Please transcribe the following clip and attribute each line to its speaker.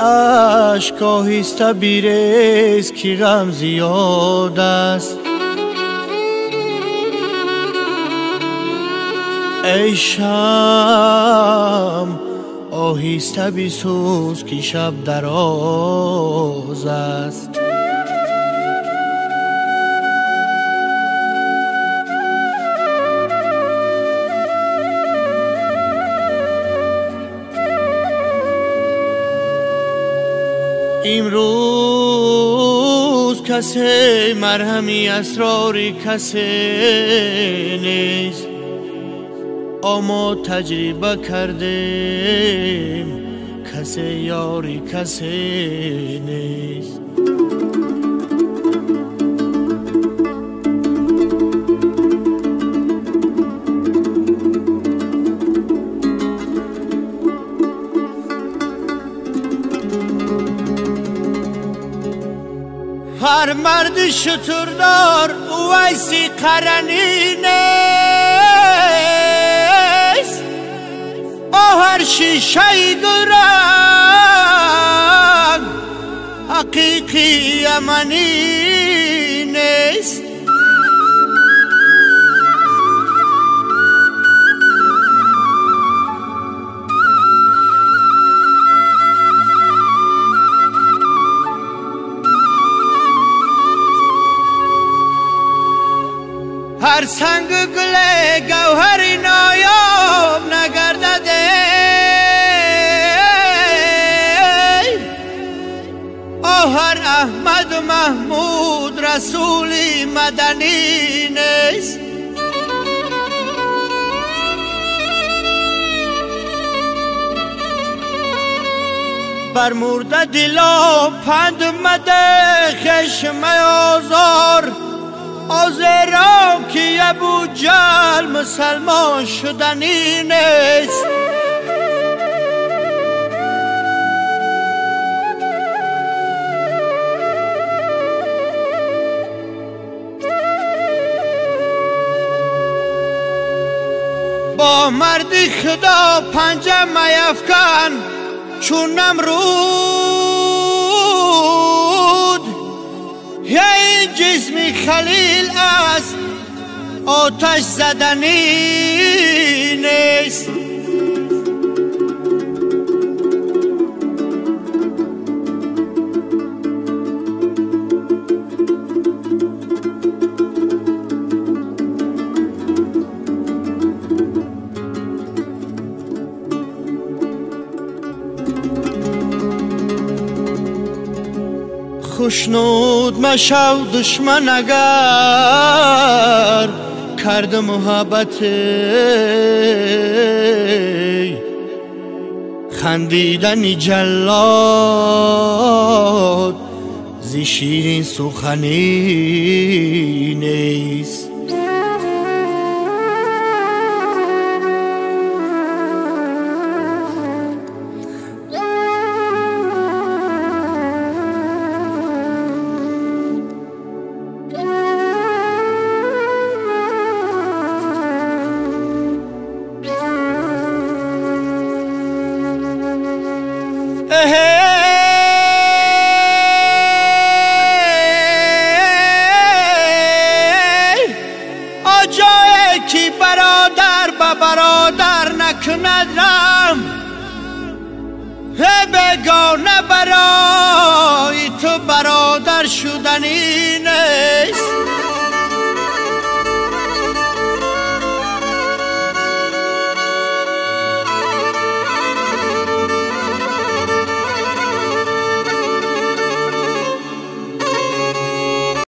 Speaker 1: اشک آهسته بیریز که غم زیاد است. ای شم آهسته بسوز که شب دراز است. امروز کسی مرهمی اسرار کسی نیست، اما تجربه کردیم کسی یاری کسی نیست. هر مرد شتردار ویسی قرنی نیست، هر شیشه گرگ حقیقی یمنی نیست. هر سنگ گل گوهری نایاب نگردده، هر احمد و محمود رسولی مدنی نیست. بر مرده دلا پند مده خشم آزار، آزرا که ابو جهل مسلمان شدنی نیست. با مردی خدا پنجه میفکن چون نمرود، یا این جسمی خلیل است آتش زدنی نیست. خوشنود مشو دشمن اگر کرد محبت، خندیدن جلاد زی شیرین سخنی نیست. آجایی که برادر به برادر نکند رم، بگانه برای تو برادر شدنی